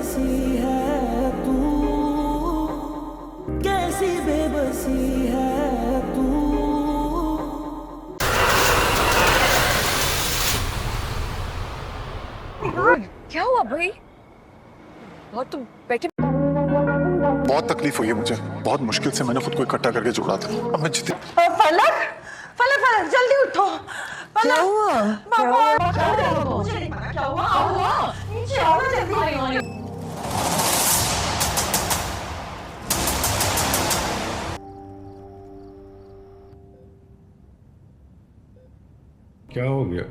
बेबसी है तू, कैसी बेबसी है तू। क्या हुआ भाई? बहुत तुम बैठे। बहुत तकलीफ हुई है मुझे, बहुत मुश्किल से मैंने खुद को इकट्ठा करके जोड़ा था। अब मैं जितनी फलक फलक फलक जल्दी उठो। क्या हुआ? मुझे नहीं पता क्या हुआ। नीचे आओ ना जल्दी। क्या हो गया?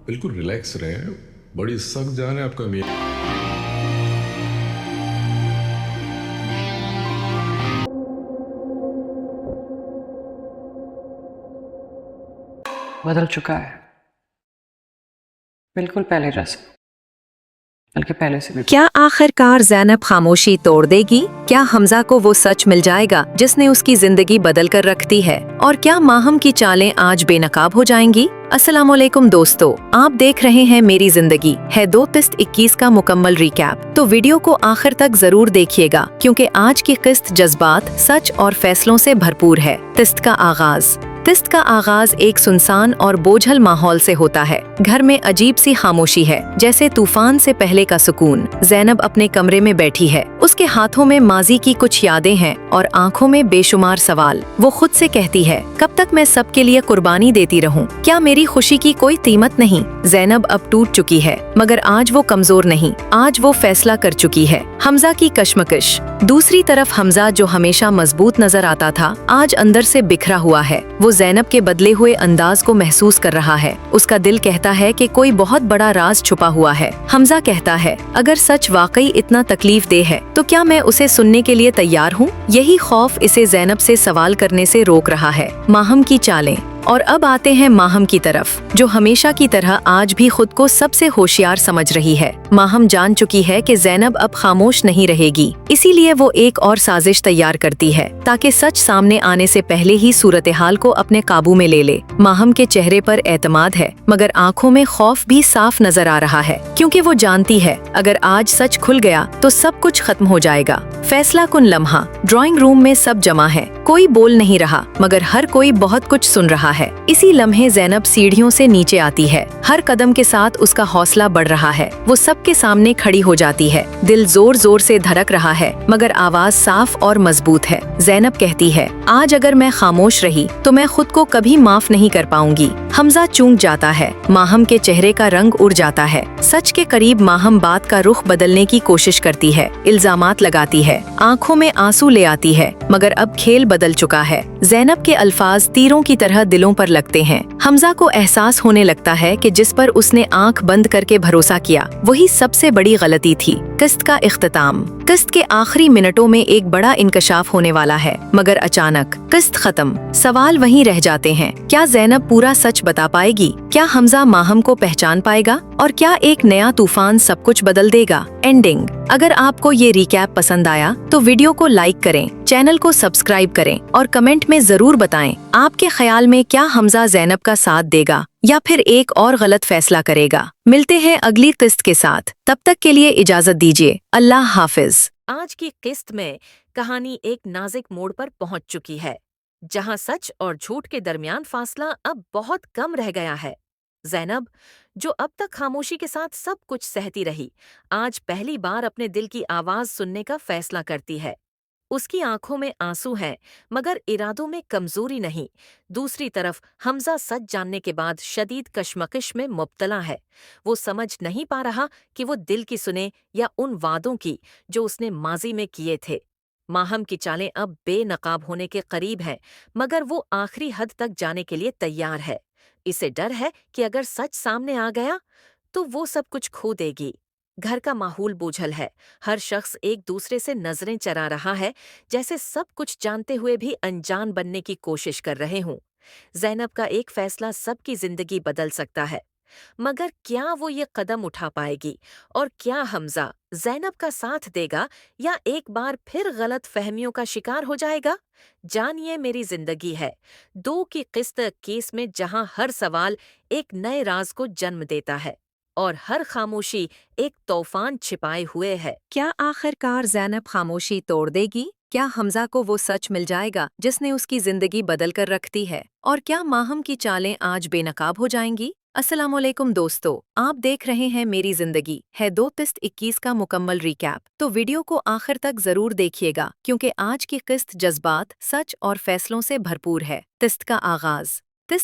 बिल्कुल रिलैक्स रहे हैं, बड़ी सख्त जान है आपका मियां। बदल चुका है, बिल्कुल पहले जैसा, बल्कि पहले से भी। क्या आखिरकार ज़ैनब खामोशी तोड़ देगी? क्या हमजा को वो सच मिल जाएगा जिसने उसकी जिंदगी बदल कर रख दी है? और क्या माहम की चालें आज बेनकाब हो जाएंगी? अस्सलामुअलैकुम दोस्तों, आप देख रहे हैं मेरी जिंदगी है 2 किस्त 21 का मुकम्मल रिकैप। तो वीडियो को आखिर तक जरूर देखिएगा क्योंकि आज की किस्त जज्बात, सच और फैसलों से भरपूर है। किस्त का आगाज एक सुनसान और बोझल माहौल से होता है। घर में अजीब सी खामोशी है, जैसे तूफान से पहले का सुकून। ज़ैनब अपने कमरे में बैठी है, उसके हाथों में माजी की कुछ यादें हैं और आंखों में बेशुमार सवाल। वो खुद से कहती है, कब तक मैं सबके लिए कुर्बानी देती रहूं? क्या मेरी खुशी की कोई कीमत नहीं? ज़ैनब अब टूट चुकी है, मगर आज वो कमजोर नहीं, आज वो फैसला कर चुकी है। हमजा की कश्मकश। दूसरी तरफ हमजा, जो हमेशा मजबूत नजर आता था, आज अंदर से बिखरा हुआ है। वो ज़ैनब के बदले हुए अंदाज को महसूस कर रहा है। उसका दिल कहता है कि कोई बहुत बड़ा राज छुपा हुआ है। हमजा कहता है, अगर सच वाकई इतना तकलीफ दे है तो क्या मैं उसे सुनने के लिए तैयार हूँ? यही खौफ इसे ज़ैनब से सवाल करने से रोक रहा है। माहम की चालें। और अब आते हैं माहम की तरफ, जो हमेशा की तरह आज भी खुद को सबसे होशियार समझ रही है। माहम जान चुकी है कि ज़ैनब अब खामोश नहीं रहेगी, इसीलिए वो एक और साजिश तैयार करती है ताकि सच सामने आने से पहले ही सूरत हाल को अपने काबू में ले ले। माहम के चेहरे पर एतमाद है, मगर आंखों में खौफ भी साफ नजर आ रहा है, क्योंकि वो जानती है अगर आज सच खुल गया तो सब कुछ खत्म हो जाएगा। फैसला कुन लम्हा। ड्राइंग रूम में सब जमा है, कोई बोल नहीं रहा, मगर हर कोई बहुत कुछ सुन रहा है। इसी लम्हे ज़ैनब सीढ़ियों से नीचे आती है। हर कदम के साथ उसका हौसला बढ़ रहा है। वो सबके सामने खड़ी हो जाती है। दिल जोर जोर से धड़क रहा है, मगर आवाज साफ और मजबूत है। ज़ैनब कहती है, आज अगर मैं खामोश रही तो मैं खुद को कभी माफ नहीं कर पाऊंगी। हमजा चूक जाता है, माहम के चेहरे का रंग उड़ जाता है। सच के करीब माहम बात का रुख बदलने की कोशिश करती है, इल्जामात लगाती है, आंखों में आंसू ले आती है, मगर अब खेल बदल चुका है। ज़ैनब के अल्फाज तीरों की तरह दिलों पर लगते हैं। हमजा को एहसास होने लगता है कि जिस पर उसने आंख बंद करके भरोसा किया, वही सबसे बड़ी गलती थी। किस्त का इख्तिताम। किस्त के आखिरी मिनटों में एक बड़ा इंकशाफ होने वाला है, मगर अचानक किस्त खत्म। सवाल वहीं रह जाते हैं, क्या ज़ैनब पूरा सच बता पाएगी? क्या हमजा माहम को पहचान पाएगा? और क्या एक नया तूफान सब कुछ बदल देगा? एंडिंग। अगर आपको ये रिकैप पसंद आया तो वीडियो को लाइक करें, चैनल को सब्सक्राइब करें और कमेंट में जरूर बताएं आपके ख्याल में क्या हमजा ज़ैनब का साथ देगा या फिर एक और गलत फैसला करेगा। मिलते हैं अगली किस्त के साथ, तब तक के लिए इजाजत दीजिए। अल्लाह हाफिज। आज की किस्त में कहानी एक नाजुक मोड़ पर पहुंच चुकी है, जहां सच और झूठ के दरमियान फासला अब बहुत कम रह गया है। ज़ैनब, जो अब तक खामोशी के साथ सब कुछ सहती रही, आज पहली बार अपने दिल की आवाज सुनने का फैसला करती है। उसकी आंखों में आंसू हैं, मगर इरादों में कमजोरी नहीं। दूसरी तरफ हमजा सच जानने के बाद शदीद कशमकश में मुब्तला है। वो समझ नहीं पा रहा कि वो दिल की सुने या उन वादों की जो उसने माजी में किए थे। माहम की चालें अब बेनकाब होने के करीब हैं, मगर वो आखिरी हद तक जाने के लिए तैयार है। इसे डर है कि अगर सच सामने आ गया तो वो सब कुछ खो देगी। घर का माहौल बोझल है, हर शख्स एक दूसरे से नजरें चरा रहा है, जैसे सब कुछ जानते हुए भी अनजान बनने की कोशिश कर रहे हों। ज़ैनब का एक फैसला सबकी जिंदगी बदल सकता है, मगर क्या वो ये कदम उठा पाएगी? और क्या हमजा ज़ैनब का साथ देगा या एक बार फिर गलत फहमियों का शिकार हो जाएगा? जानिए मेरी जिंदगी है 2 की किस्त केस में, जहां हर सवाल एक नए राज को जन्म देता है। और हर खामोशी एक तूफान छिपाए हुए है। क्या आखिरकार ज़ैनब खामोशी तोड़ देगी? क्या हमजा को वो सच मिल जाएगा जिसने उसकी जिंदगी बदल कर रखती है? और क्या माहम की चालें आज बेनकाब हो जाएंगी? अस्सलामुअलैकुम दोस्तों, आप देख रहे हैं मेरी जिंदगी है 2/21 का मुकम्मल रिकैप। तो वीडियो को आखिर तक जरूर देखिएगा क्योंकि आज की किस्त जज्बात, सच और फैसलों से भरपूर है। किस्त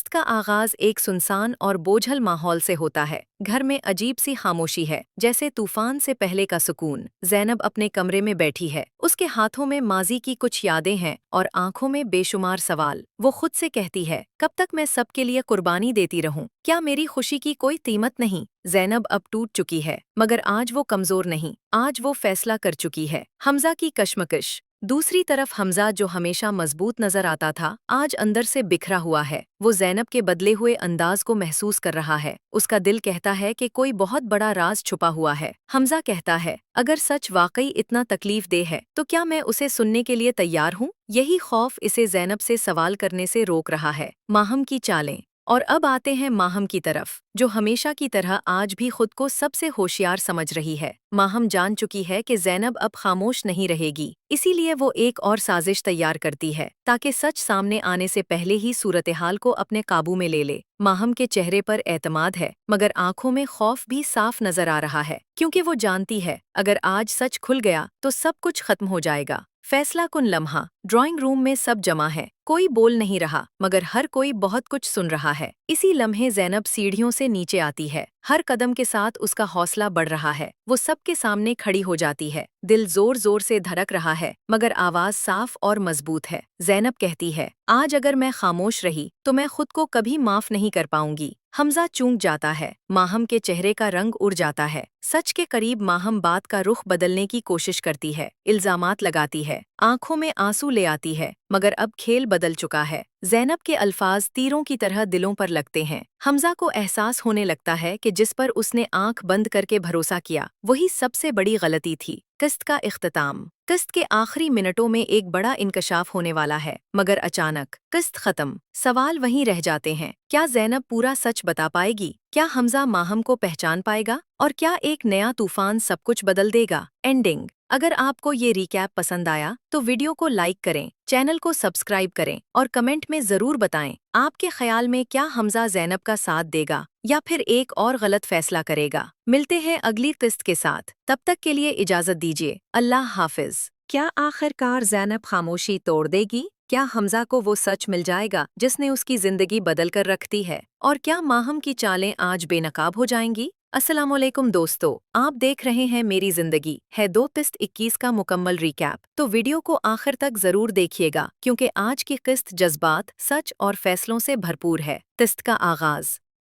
का आगाज एक सुनसान और बोझल माहौल से होता है। घर में अजीब सी खामोशी है, जैसे तूफान से पहले का सुकून। ज़ैनब अपने कमरे में बैठी है, उसके हाथों में माजी की कुछ यादें हैं और आंखों में बेशुमार सवाल। वो खुद से कहती है, कब तक मैं सबके लिए कुर्बानी देती रहूं? क्या मेरी खुशी की कोई कीमत नहीं? ज़ैनब अब टूट चुकी है, मगर आज वो कमजोर नहीं, आज वो फैसला कर चुकी है। हमजा की कश्मकश। दूसरी तरफ हमजा, जो हमेशा मजबूत नजर आता था, आज अंदर से बिखरा हुआ है। वो ज़ैनब के बदले हुए अंदाज को महसूस कर रहा है। उसका दिल कहता है कि कोई बहुत बड़ा राज छुपा हुआ है। हमजा कहता है, अगर सच वाकई इतना तकलीफ दे है तो क्या मैं उसे सुनने के लिए तैयार हूँ? यही खौफ इसे ज़ैनब से सवाल करने से रोक रहा है। माहम की चालें। और अब आते हैं माहम की तरफ, जो हमेशा की तरह आज भी खुद को सबसे होशियार समझ रही है। माहम जान चुकी है कि ज़ैनब अब खामोश नहीं रहेगी, इसीलिए वो एक और साजिश तैयार करती है ताकि सच सामने आने से पहले ही सूरत-ए-हाल को अपने काबू में ले ले। माहम के चेहरे पर एतमाद है, मगर आंखों में खौफ भी साफ नजर आ रहा है, क्योंकि वो जानती है अगर आज सच खुल गया तो सब कुछ खत्म हो जाएगा। फैसला कुन लम्हा। ड्राइंग रूम में सब जमा है, कोई बोल नहीं रहा, मगर हर कोई बहुत कुछ सुन रहा है। इसी लम्हे ज़ैनब सीढ़ियों से नीचे आती है। हर कदम के साथ उसका हौसला बढ़ रहा है। वो सबके सामने खड़ी हो जाती है। दिल जोर जोर से धड़क रहा है, मगर आवाज साफ और मजबूत है। ज़ैनब कहती है, आज अगर मैं खामोश रही तो मैं खुद को कभी माफ नहीं कर पाऊंगी। हमजा चूक जाता है, माहम के चेहरे का रंग उड़ जाता है। सच के करीब माहम बात का रुख बदलने की कोशिश करती है, इल्जामात लगाती है, आंखों में आंसू ले आती है, मगर अब खेल बदल चुका है। ज़ैनब के अल्फाज तीरों की तरह दिलों पर लगते हैं। हमजा को एहसास होने लगता है कि जिस पर उसने आंख बंद करके भरोसा किया, वही सबसे बड़ी गलती थी। किस्त का इख्तिताम। किस्त के आखिरी मिनटों में एक बड़ा इंकशाफ होने वाला है, मगर अचानक किस्त खत्म। सवाल वहीं रह जाते हैं, क्या ज़ैनब पूरा सच बता पाएगी? क्या हमजा माहम को पहचान पाएगा? और क्या एक नया तूफान सब कुछ बदल देगा? एंडिंग। अगर आपको ये रिकैप पसंद आया तो वीडियो को लाइक करें, चैनल को सब्सक्राइब करें और कमेंट में ज़रूर बताएं आपके ख्याल में क्या हमजा ज़ैनब का साथ देगा या फिर एक और गलत फैसला करेगा। मिलते हैं अगली किस्त के साथ, तब तक के लिए इजाज़त दीजिए। अल्लाह हाफिज। क्या आखिरकार ज़ैनब खामोशी तोड़ देगी? क्या हमजा को वो सच मिल जाएगा जिसने उसकी जिंदगी बदल कर रखती है? और क्या माहम की चालें आज बेनकाब हो जाएंगी? अस्सलामुअलैकुम दोस्तों, आप देख रहे हैं मेरी जिंदगी है 2/21 का मुकम्मल रिकैप। तो वीडियो को आखिर तक जरूर देखिएगा क्योंकि आज की किस्त जज्बात, सच और फैसलों से भरपूर है।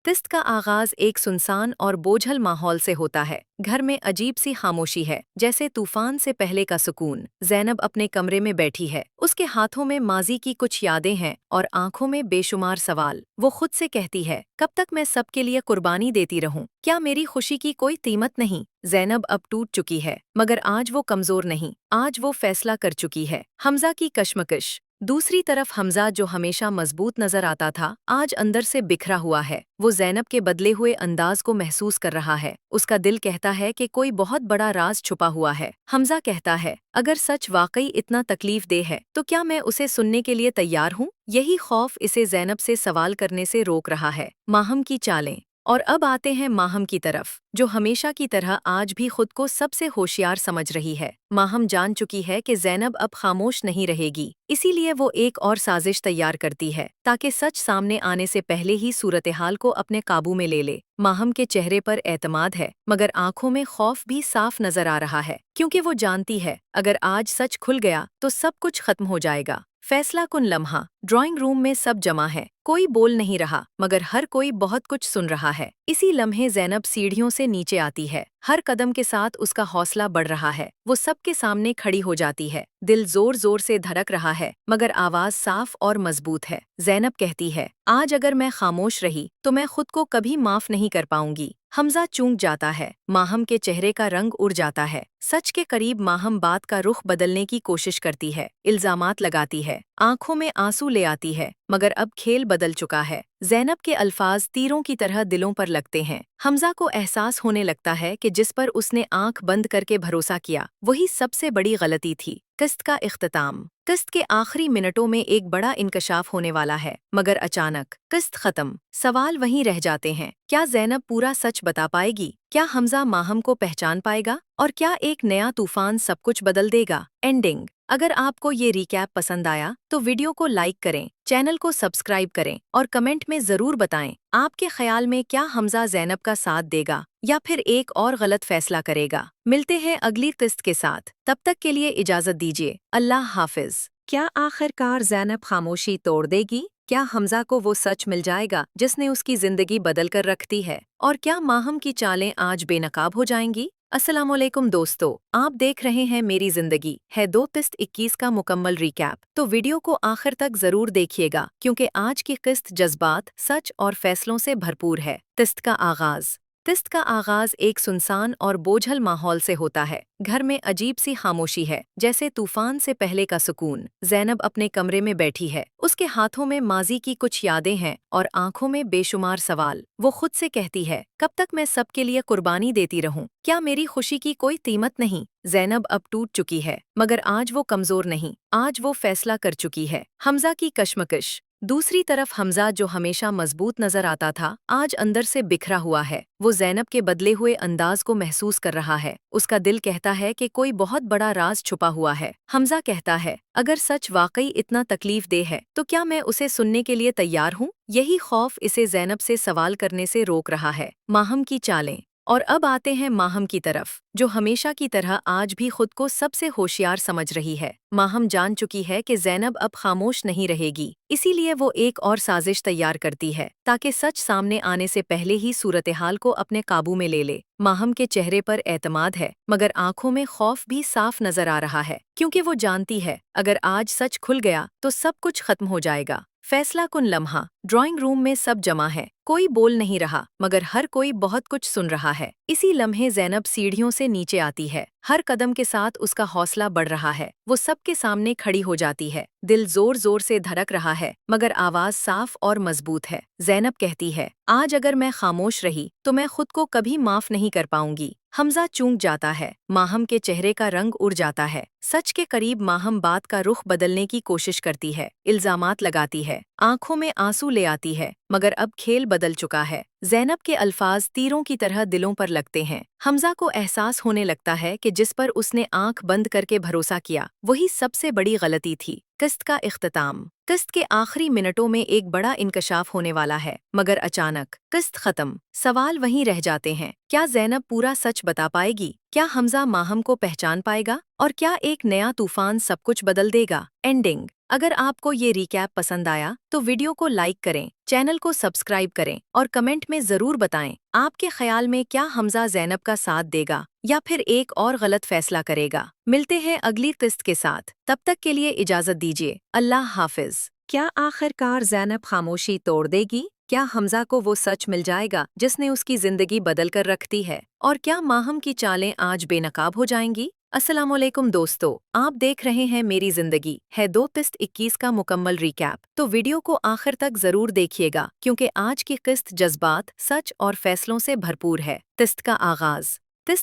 किस्त का आगाज एक सुनसान और बोझल माहौल से होता है। घर में अजीब सी खामोशी है, जैसे तूफान से पहले का सुकून। ज़ैनब अपने कमरे में बैठी है, उसके हाथों में माजी की कुछ यादें हैं और आंखों में बेशुमार सवाल। वो खुद से कहती है, कब तक मैं सबके लिए कुर्बानी देती रहूं? क्या मेरी खुशी की कोई कीमत नहीं? ज़ैनब अब टूट चुकी है, मगर आज वो कमजोर नहीं, आज वो फैसला कर चुकी है। हमजा की कश्मकश। दूसरी तरफ हमजा, जो हमेशा मजबूत नजर आता था, आज अंदर से बिखरा हुआ है। वो ज़ैनब के बदले हुए अंदाज को महसूस कर रहा है। उसका दिल कहता है कि कोई बहुत बड़ा राज छुपा हुआ है। हमजा कहता है, अगर सच वाकई इतना तकलीफ दे है तो क्या मैं उसे सुनने के लिए तैयार हूँ? यही खौफ इसे ज़ैनब से सवाल करने से रोक रहा है। माहम की चालें। और अब आते हैं माहम की तरफ, जो हमेशा की तरह आज भी खुद को सबसे होशियार समझ रही है। माहम जान चुकी है कि ज़ैनब अब खामोश नहीं रहेगी, इसीलिए वो एक और साजिश तैयार करती है ताकि सच सामने आने से पहले ही सूरत-ए-हाल को अपने काबू में ले ले। माहम के चेहरे पर एतमाद है, मगर आंखों में खौफ भी साफ नजर आ रहा है, क्योंकि वो जानती है अगर आज सच खुल गया तो सब कुछ खत्म हो जाएगा। फैसला कुन लम्हा। ड्राइंग रूम में सब जमा है, कोई बोल नहीं रहा, मगर हर कोई बहुत कुछ सुन रहा है। इसी लम्हे ज़ैनब सीढ़ियों से नीचे आती है। हर कदम के साथ उसका हौसला बढ़ रहा है। वो सबके सामने खड़ी हो जाती है। दिल जोर जोर से धड़क रहा है, मगर आवाज साफ और मजबूत है। ज़ैनब कहती है, आज अगर मैं खामोश रही तो मैं खुद को कभी माफ नहीं कर पाऊंगी। हमजा चूक जाता है, माहम के चेहरे का रंग उड़ जाता है। सच के करीब माहम बात का रुख बदलने की कोशिश करती है, इल्जामात लगाती है, आंखों में आंसू ले आती है, मगर अब खेल बदल चुका है। ज़ैनब के अल्फाज तीरों की तरह दिलों पर लगते हैं। हमजा को एहसास होने लगता है कि जिस पर उसने आंख बंद करके भरोसा किया वही सबसे बड़ी गलती थी। किस्त का इख्तिताम। किस्त के आखिरी मिनटों में एक बड़ा इंकशाफ होने वाला है, मगर अचानक किस्त खत्म। सवाल वहीं रह जाते हैं, क्या ज़ैनब पूरा सच बता पाएगी? क्या हमजा माहम को पहचान पाएगा? और क्या एक नया तूफान सब कुछ बदल देगा? एंडिंग। अगर आपको ये रिकैप पसंद आया तो वीडियो को लाइक करें, चैनल को सब्सक्राइब करें और कमेंट में ज़रूर बताएं आपके ख्याल में क्या हमजा ज़ैनब का साथ देगा या फिर एक और गलत फैसला करेगा। मिलते हैं अगली किस्त के साथ, तब तक के लिए इजाज़त दीजिए। अल्लाह हाफिज। क्या आखिरकार ज़ैनब खामोशी तोड़ देगी? क्या हमजा को वो सच मिल जाएगा जिसने उसकी ज़िंदगी बदल कर रख दी है? और क्या माहम की चालें आज बेनकाब हो जाएंगी? अस्सलामुअलैकुम दोस्तों, आप देख रहे हैं मेरी जिंदगी है 2 किस्त 21 का मुकम्मल रिकैप। तो वीडियो को आखिर तक जरूर देखिएगा क्योंकि आज की किस्त जज्बात, सच और फैसलों से भरपूर है। किस्त का आगाज एक सुनसान और बोझल माहौल से होता है। घर में अजीब सी खामोशी है, जैसे तूफान से पहले का सुकून। ज़ैनब अपने कमरे में बैठी है, उसके हाथों में माजी की कुछ यादें हैं और आंखों में बेशुमार सवाल। वो खुद से कहती है, कब तक मैं सबके लिए कुर्बानी देती रहूं? क्या मेरी खुशी की कोई कीमत नहीं? ज़ैनब अब टूट चुकी है, मगर आज वो कमजोर नहीं, आज वो फैसला कर चुकी है। हमजा की कश्मकश। दूसरी तरफ हमजा जो हमेशा मजबूत नजर आता था, आज अंदर से बिखरा हुआ है। वो ज़ैनब के बदले हुए अंदाज को महसूस कर रहा है। उसका दिल कहता है कि कोई बहुत बड़ा राज छुपा हुआ है। हमजा कहता है, अगर सच वाकई इतना तकलीफ दे है तो क्या मैं उसे सुनने के लिए तैयार हूँ? यही खौफ इसे ज़ैनब से सवाल करने से रोक रहा है। माहम की चालें। और अब आते हैं माहम की तरफ, जो हमेशा की तरह आज भी खुद को सबसे होशियार समझ रही है। माहम जान चुकी है कि ज़ैनब अब खामोश नहीं रहेगी, इसीलिए वो एक और साजिश तैयार करती है ताकि सच सामने आने से पहले ही सूरत हाल को अपने काबू में ले ले। माहम के चेहरे पर एतमाद है, मगर आंखों में खौफ भी साफ नजर आ रहा है, क्योंकि वो जानती है अगर आज सच खुल गया तो सब कुछ खत्म हो जाएगा। फैसला कुन लम्हा। ड्राइंग रूम में सब जमा है, कोई बोल नहीं रहा, मगर हर कोई बहुत कुछ सुन रहा है। इसी लम्हे ज़ैनब सीढ़ियों से नीचे आती है। हर कदम के साथ उसका हौसला बढ़ रहा है। वो सबके सामने खड़ी हो जाती है। दिल जोर जोर से धड़क रहा है, मगर आवाज साफ और मजबूत है। ज़ैनब कहती है, आज अगर मैं खामोश रही तो मैं खुद को कभी माफ नहीं कर पाऊंगी। हमजा चूक जाता है, माहम के चेहरे का रंग उड़ जाता है। सच के करीब माहम बात का रुख बदलने की कोशिश करती है, इल्जामात लगाती है, आंखों में आंसू ले आती है, मगर अब खेल बदल चुका है। ज़ैनब के अल्फाज तीरों की तरह दिलों पर लगते हैं। हमजा को एहसास होने लगता है कि जिस पर उसने आंख बंद करके भरोसा किया वही सबसे बड़ी गलती थी। किस्त का इख्तिताम। किस्त के आखिरी मिनटों में एक बड़ा इंकशाफ होने वाला है, मगर अचानक किस्त खत्म। सवाल वहीं रह जाते हैं, क्या ज़ैनब पूरा सच बता पाएगी? क्या हमजा माहम को पहचान पाएगा? और क्या एक नया तूफान सब कुछ बदल देगा? एंडिंग। अगर आपको ये रिकैप पसंद आया तो वीडियो को लाइक करें, चैनल को सब्सक्राइब करें और कमेंट में ज़रूर बताएं आपके ख्याल में क्या हमजा ज़ैनब का साथ देगा या फिर एक और गलत फैसला करेगा। मिलते हैं अगली किस्त के साथ, तब तक के लिए इजाज़त दीजिए। अल्लाह हाफिज। क्या आखिरकार ज़ैनब खामोशी तोड़ देगी? क्या हमजा को वो सच मिल जाएगा जिसने उसकी ज़िंदगी बदल कर रख दी है? और क्या माहम की चालें आज बेनकाब हो जाएंगी? अस्सलामुअलैकुम दोस्तों, आप देख रहे हैं मेरी जिंदगी है 2 किस्त 21 का मुकम्मल रिकैप। तो वीडियो को आखिर तक जरूर देखिएगा क्योंकि आज की किस्त जज्बात, सच और फैसलों से भरपूर है। किस्त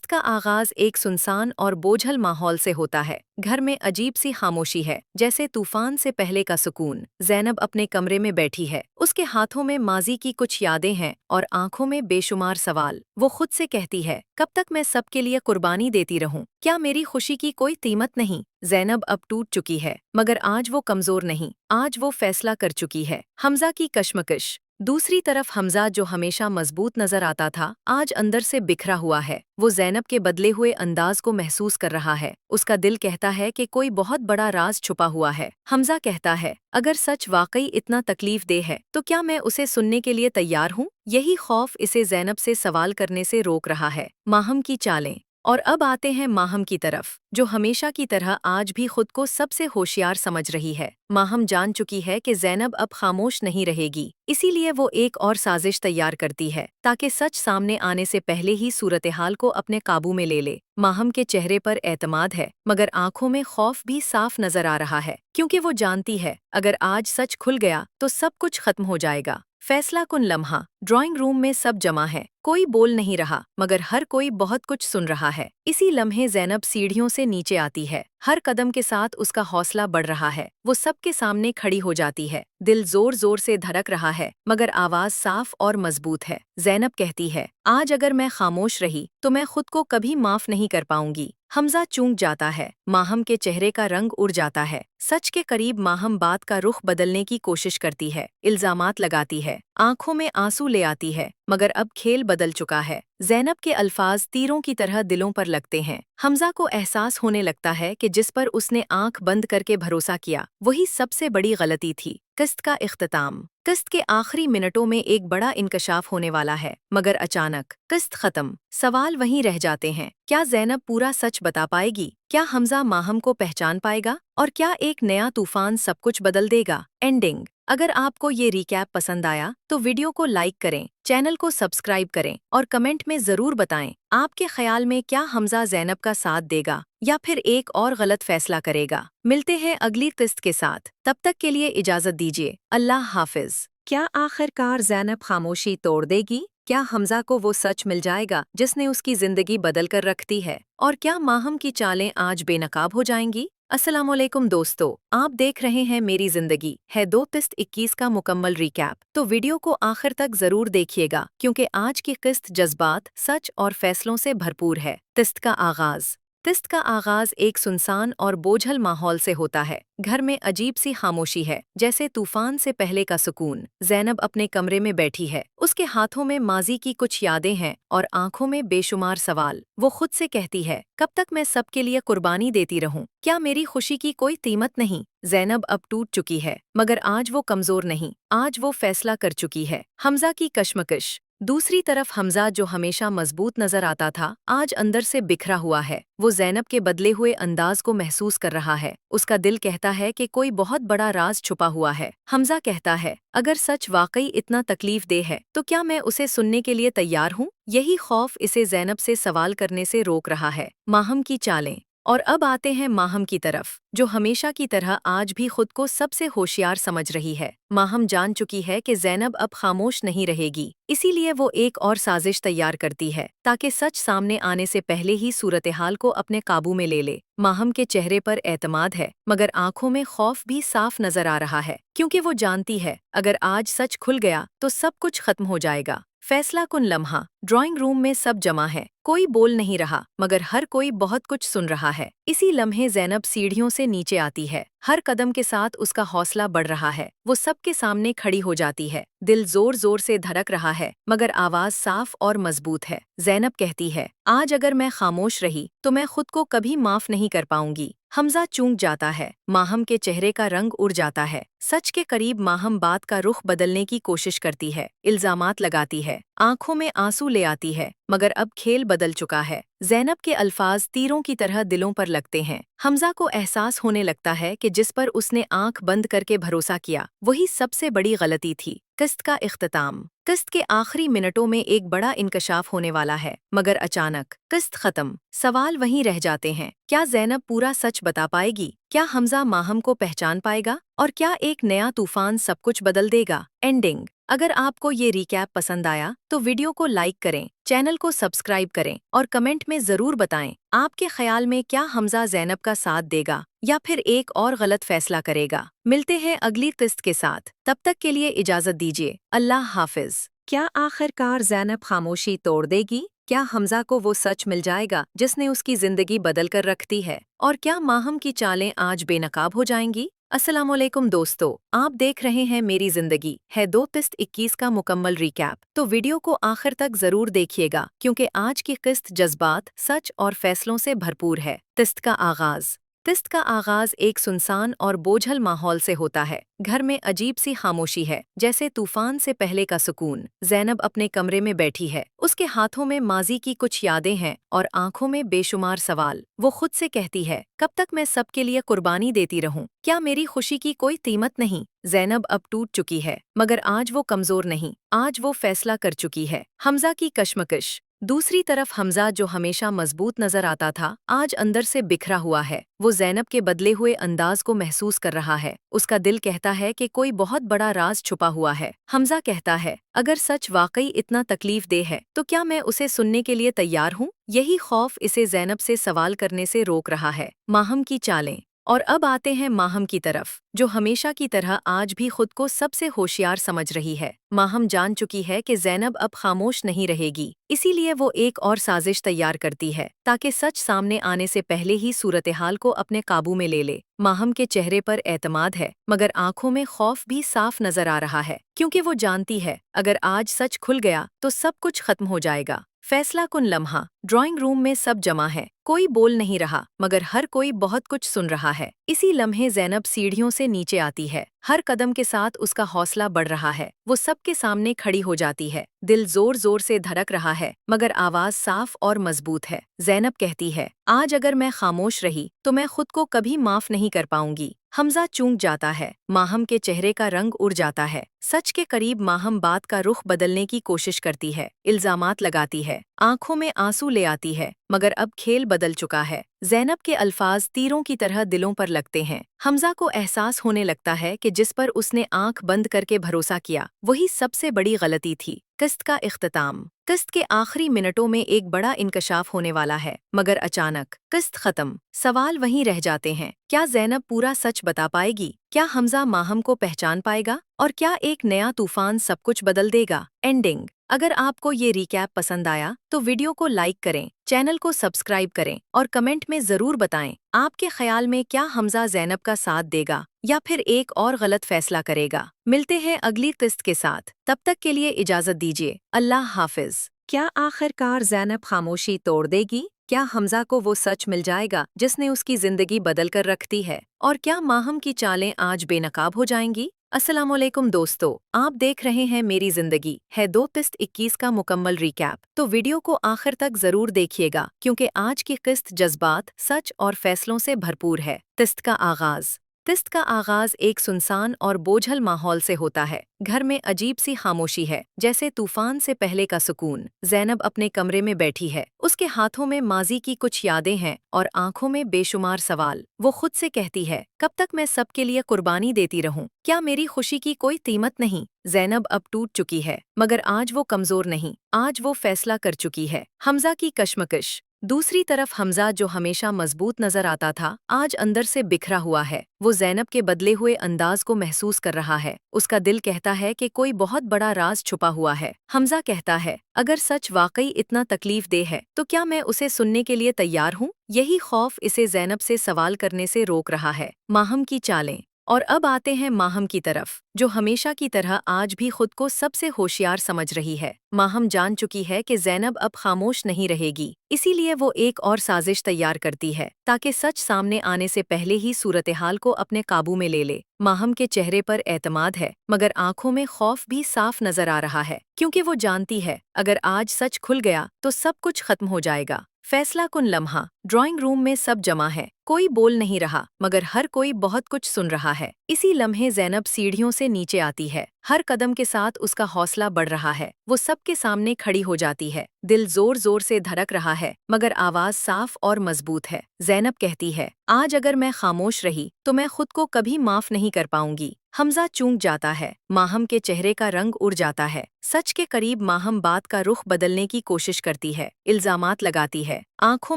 का आगाज एक सुनसान और बोझल माहौल से होता है। घर में अजीब सी खामोशी है, जैसे तूफान से पहले का सुकून। ज़ैनब अपने कमरे में बैठी है, उसके हाथों में माजी की कुछ यादें हैं और आंखों में बेशुमार सवाल। वो खुद से कहती है, कब तक मैं सबके लिए कुर्बानी देती रहूं? क्या मेरी खुशी की कोई कीमत नहीं? ज़ैनब अब टूट चुकी है, मगर आज वो कमजोर नहीं, आज वो फैसला कर चुकी है। हमजा की कश्मकश। दूसरी तरफ हमजा जो हमेशा मजबूत नजर आता था, आज अंदर से बिखरा हुआ है। वो ज़ैनब के बदले हुए अंदाज को महसूस कर रहा है। उसका दिल कहता है कि कोई बहुत बड़ा राज छुपा हुआ है। हमजा कहता है, अगर सच वाकई इतना तकलीफ दे है तो क्या मैं उसे सुनने के लिए तैयार हूँ? यही खौफ इसे ज़ैनब से सवाल करने से रोक रहा है। माहम की चालें। और अब आते हैं माहम की तरफ, जो हमेशा की तरह आज भी खुद को सबसे होशियार समझ रही है। माहम जान चुकी है कि ज़ैनब अब खामोश नहीं रहेगी, इसीलिए वो एक और साजिश तैयार करती है ताकि सच सामने आने से पहले ही सूरत हाल को अपने काबू में ले ले। माहम के चेहरे पर एतमाद है, मगर आंखों में खौफ भी साफ नजर आ रहा है, क्योंकि वो जानती है अगर आज सच खुल गया तो सब कुछ खत्म हो जाएगा। फैसला कुन लम्हा। ड्राइंग रूम में सब जमा है, कोई बोल नहीं रहा, मगर हर कोई बहुत कुछ सुन रहा है। इसी लम्हे ज़ैनब सीढ़ियों से नीचे आती है। हर कदम के साथ उसका हौसला बढ़ रहा है। वो सबके सामने खड़ी हो जाती है। दिल जोर जोर से धड़क रहा है, मगर आवाज साफ और मजबूत है। ज़ैनब कहती है, आज अगर मैं खामोश रही तो मैं खुद को कभी माफ नहीं कर पाऊंगी। हमजा चूक जाता है। माहम के चेहरे का रंग उड़ जाता है। सच के करीब माहम बात का रुख बदलने की कोशिश करती है, इल्जामात लगाती है, आंखों में आंसू ले आती है, मगर अब खेल बदल चुका है। ज़ैनब के अल्फाज तीरों की तरह दिलों पर लगते हैं। हमजा को एहसास होने लगता है कि जिस पर उसने आंख बंद करके भरोसा किया वही सबसे बड़ी गलती थी। किस्त का इख्तिताम। किस्त के आखिरी मिनटों में एक बड़ा इंकशाफ होने वाला है, मगर अचानक किस्त खत्म। सवाल वहीं रह जाते हैं, क्या ज़ैनब पूरा सच बता पाएगी? क्या हमजा माहम को पहचान पाएगा? और क्या एक नया तूफान सब कुछ बदल देगा? एंडिंग। अगर आपको ये रिकैप पसंद आया तो वीडियो को लाइक करें, चैनल को सब्सक्राइब करें और कमेंट में ज़रूर बताएं आपके ख्याल में क्या हमजा ज़ैनब का साथ देगा या फिर एक और गलत फैसला करेगा। मिलते हैं अगली किस्त के साथ, तब तक के लिए इजाज़त दीजिए। अल्लाह हाफिज। क्या आखिरकार ज़ैनब खामोशी तोड़ देगी? क्या हमजा को वो सच मिल जाएगा जिसने उसकी ज़िंदगी बदल कर रख दी है? और क्या माहम की चालें आज बेनकाब हो जाएंगी? अस्सलामुअलैकुम दोस्तों, आप देख रहे हैं मेरी जिंदगी है 2/21 का मुकम्मल रिकैप। तो वीडियो को आखिर तक जरूर देखिएगा, क्योंकि आज की किस्त जज्बात, सच और फैसलों से भरपूर है। किस्त का आगाज एक सुनसान और बोझल माहौल से होता है। घर में अजीब सी खामोशी है, जैसे तूफान से पहले का सुकून। ज़ैनब अपने कमरे में बैठी है, उसके हाथों में माजी की कुछ यादें हैं और आंखों में बेशुमार सवाल। वो खुद से कहती है, कब तक मैं सबके लिए कुर्बानी देती रहूं? क्या मेरी खुशी की कोई कीमत नहीं? ज़ैनब अब टूट चुकी है, मगर आज वो कमजोर नहीं, आज वो फैसला कर चुकी है। हमजा की कश्मकश। दूसरी तरफ हमजा, जो हमेशा मजबूत नजर आता था, आज अंदर से बिखरा हुआ है। वो ज़ैनब के बदले हुए अंदाज को महसूस कर रहा है। उसका दिल कहता है कि कोई बहुत बड़ा राज छुपा हुआ है। हमजा कहता है, अगर सच वाकई इतना तकलीफ दे है तो क्या मैं उसे सुनने के लिए तैयार हूँ? यही खौफ इसे ज़ैनब से सवाल करने से रोक रहा है। माहम की चालें। और अब आते हैं माहम की तरफ, जो हमेशा की तरह आज भी खुद को सबसे होशियार समझ रही है। माहम जान चुकी है कि ज़ैनब अब खामोश नहीं रहेगी, इसीलिए वो एक और साजिश तैयार करती है ताकि सच सामने आने से पहले ही सूरत हाल को अपने काबू में ले ले। माहम के चेहरे पर एतमाद है, मगर आंखों में खौफ भी साफ नजर आ रहा है, क्योंकि वो जानती है अगर आज सच खुल गया तो सब कुछ खत्म हो जाएगा। फैसला कुन लम्हा। ड्राइंग रूम में सब जमा है, कोई बोल नहीं रहा, मगर हर कोई बहुत कुछ सुन रहा है। इसी लम्हे ज़ैनब सीढ़ियों से नीचे आती है। हर कदम के साथ उसका हौसला बढ़ रहा है। वो सबके सामने खड़ी हो जाती है। दिल जोर जोर से धड़क रहा है, मगर आवाज साफ और मजबूत है। ज़ैनब कहती है, आज अगर मैं खामोश रही तो मैं खुद को कभी माफ नहीं कर पाऊंगी। हमजा चूक जाता है। माहम के चेहरे का रंग उड़ जाता है। सच के करीब माहम बात का रुख बदलने की कोशिश करती है, इल्जामात लगाती है, आंखों में आंसू ले आती है, मगर अब खेल बदल चुका है। ज़ैनब के अल्फाज तीरों की तरह दिलों पर लगते हैं। हमजा को एहसास होने लगता है कि जिस पर उसने आंख बंद करके भरोसा किया वही सबसे बड़ी गलती थी। किस्त का इख्तिताम। किस्त के आखिरी मिनटों में एक बड़ा इंकशाफ होने वाला है, मगर अचानक किस्त खत्म। सवाल वहीं रह जाते हैं, क्या ज़ैनब पूरा सच बता पाएगी? क्या हमजा माहम को पहचान पाएगा? और क्या एक नया तूफान सब कुछ बदल देगा? एंडिंग। अगर आपको ये रिकैप पसंद आया तो वीडियो को लाइक करें, चैनल को सब्सक्राइब करें और कमेंट में ज़रूर बताएं आपके ख्याल में क्या हमजा ज़ैनब का साथ देगा या फिर एक और गलत फैसला करेगा। मिलते हैं अगली किस्त के साथ, तब तक के लिए इजाज़त दीजिए। अल्लाह हाफिज। क्या आखिरकार ज़ैनब खामोशी तोड़ देगी? क्या हमजा को वो सच मिल जाएगा जिसने उसकी ज़िंदगी बदल कर रख दी है? और क्या माहम की चालें आज बेनकाब हो जाएंगी? अस्सलामुअलैकुम दोस्तों, आप देख रहे हैं मेरी जिंदगी है 2/21 का मुकम्मल रिकैप। तो वीडियो को आखिर तक जरूर देखिएगा, क्योंकि आज की किस्त जज्बात, सच और फैसलों से भरपूर है। किस्त का आगाज। किस्त का आगाज एक सुनसान और बोझल माहौल से होता है। घर में अजीब सी खामोशी है, जैसे तूफान से पहले का सुकून। ज़ैनब अपने कमरे में बैठी है। उसके हाथों में माजी की कुछ यादें हैं और आंखों में बेशुमार सवाल। वो खुद से कहती है, कब तक मैं सबके लिए कुर्बानी देती रहूं? क्या मेरी खुशी की कोई कीमत नहीं? ज़ैनब अब टूट चुकी है, मगर आज वो कमजोर नहीं। आज वो फैसला कर चुकी है। हमजा की कश्मकश। दूसरी तरफ हमजा, जो हमेशा मजबूत नजर आता था, आज अंदर से बिखरा हुआ है। वो ज़ैनब के बदले हुए अंदाज को महसूस कर रहा है। उसका दिल कहता है कि कोई बहुत बड़ा राज छुपा हुआ है। हमजा कहता है, अगर सच वाकई इतना तकलीफ दे है तो क्या मैं उसे सुनने के लिए तैयार हूँ? यही खौफ इसे ज़ैनब से सवाल करने से रोक रहा है। माहम की चालें। और अब आते हैं माहम की तरफ, जो हमेशा की तरह आज भी खुद को सबसे होशियार समझ रही है। माहम जान चुकी है कि ज़ैनब अब खामोश नहीं रहेगी, इसीलिए वो एक और साजिश तैयार करती है ताकि सच सामने आने से पहले ही सूरत हाल को अपने काबू में ले ले। माहम के चेहरे पर एतमाद है, मगर आंखों में खौफ भी साफ नजर आ रहा है, क्योंकि वो जानती है अगर आज सच खुल गया तो सब कुछ खत्म हो जाएगा। फैसला कुन लम्हा। ड्राइंग रूम में सब जमा है। कोई बोल नहीं रहा, मगर हर कोई बहुत कुछ सुन रहा है। इसी लम्हे ज़ैनब सीढ़ियों से नीचे आती है। हर कदम के साथ उसका हौसला बढ़ रहा है। वो सबके सामने खड़ी हो जाती है। दिल जोर जोर से धड़क रहा है, मगर आवाज साफ और मजबूत है। ज़ैनब कहती है, आज अगर मैं खामोश रही तो मैं खुद को कभी माफ नहीं कर पाऊंगी। हमजा चूक जाता है। माहम के चेहरे का रंग उड़ जाता है। सच के करीब माहम बात का रुख बदलने की कोशिश करती है, इल्जामात लगाती है, आंखों में आंसू ले आती है, मगर अब खेल बदल चुका है। ज़ैनब के अल्फाज तीरों की तरह दिलों पर लगते हैं। हमजा को एहसास होने लगता है कि जिस पर उसने आंख बंद करके भरोसा किया, वही सबसे बड़ी गलती थी। किस्त का इख्तिताम। किस्त के आखिरी मिनटों में एक बड़ा इंकशाफ होने वाला है, मगर अचानक किस्त खत्म। सवाल वहीं रह जाते हैं, क्या ज़ैनब पूरा सच बता पाएगी? क्या हमजा माहम को पहचान पाएगा? और क्या एक नया तूफान सब कुछ बदल देगा? एंडिंग। अगर आपको ये रिकैप पसंद आया तो वीडियो को लाइक करें, चैनल को सब्सक्राइब करें और कमेंट में ज़रूर बताएं आपके ख्याल में क्या हमजा ज़ैनब का साथ देगा या फिर एक और गलत फैसला करेगा। मिलते हैं अगली किस्त के साथ, तब तक के लिए इजाज़त दीजिए। अल्लाह हाफिज। क्या आखिरकार ज़ैनब खामोशी तोड़ देगी? क्या हमजा को वो सच मिल जाएगा जिसने उसकी जिंदगी बदल कर रख दी है? और क्या माहम की चालें आज बेनकाब हो जाएंगी? अस्सलामुअलैकुम दोस्तों, आप देख रहे हैं मेरी जिंदगी है 2/21 का मुकम्मल रिकैप। तो वीडियो को आखिर तक जरूर देखिएगा, क्योंकि आज की किस्त जज्बात, सच और फैसलों से भरपूर है। किस्त का आगाज। किस्त का आगाज एक सुनसान और बोझल माहौल से होता है। घर में अजीब सी खामोशी है, जैसे तूफान से पहले का सुकून। ज़ैनब अपने कमरे में बैठी है। उसके हाथों में माजी की कुछ यादें हैं और आंखों में बेशुमार सवाल। वो खुद से कहती है, कब तक मैं सबके लिए कुर्बानी देती रहूं? क्या मेरी खुशी की कोई कीमत नहीं? ज़ैनब अब टूट चुकी है, मगर आज वो कमजोर नहीं। आज वो फैसला कर चुकी है। हमजा की कश्मकश। दूसरी तरफ हमजा, जो हमेशा मजबूत नजर आता था, आज अंदर से बिखरा हुआ है। वो ज़ैनब के बदले हुए अंदाज को महसूस कर रहा है। उसका दिल कहता है कि कोई बहुत बड़ा राज छुपा हुआ है। हमजा कहता है, अगर सच वाकई इतना तकलीफ दे है तो क्या मैं उसे सुनने के लिए तैयार हूँ? यही खौफ इसे ज़ैनब से सवाल करने से रोक रहा है। माहम की चालें। और अब आते हैं माहम की तरफ, जो हमेशा की तरह आज भी खुद को सबसे होशियार समझ रही है। माहम जान चुकी है कि ज़ैनब अब खामोश नहीं रहेगी, इसीलिए वो एक और साजिश तैयार करती है ताकि सच सामने आने से पहले ही सूरत हाल को अपने काबू में ले ले। माहम के चेहरे पर एतमाद है, मगर आंखों में खौफ भी साफ नजर आ रहा है, क्योंकि वो जानती है अगर आज सच खुल गया तो सब कुछ खत्म हो जाएगा। फैसला कुन लम्हा। ड्राइंग रूम में सब जमा है। कोई बोल नहीं रहा, मगर हर कोई बहुत कुछ सुन रहा है। इसी लम्हे ज़ैनब सीढ़ियों से नीचे आती है। हर कदम के साथ उसका हौसला बढ़ रहा है। वो सबके सामने खड़ी हो जाती है। दिल जोर जोर से धड़क रहा है, मगर आवाज साफ और मजबूत है। ज़ैनब कहती है, आज अगर मैं खामोश रही तो मैं खुद को कभी माफ नहीं कर पाऊंगी। हमजा चूक जाता है। माहम के चेहरे का रंग उड़ जाता है। सच के करीब माहम बात का रुख बदलने की कोशिश करती है, इल्जामात लगाती है, आंखों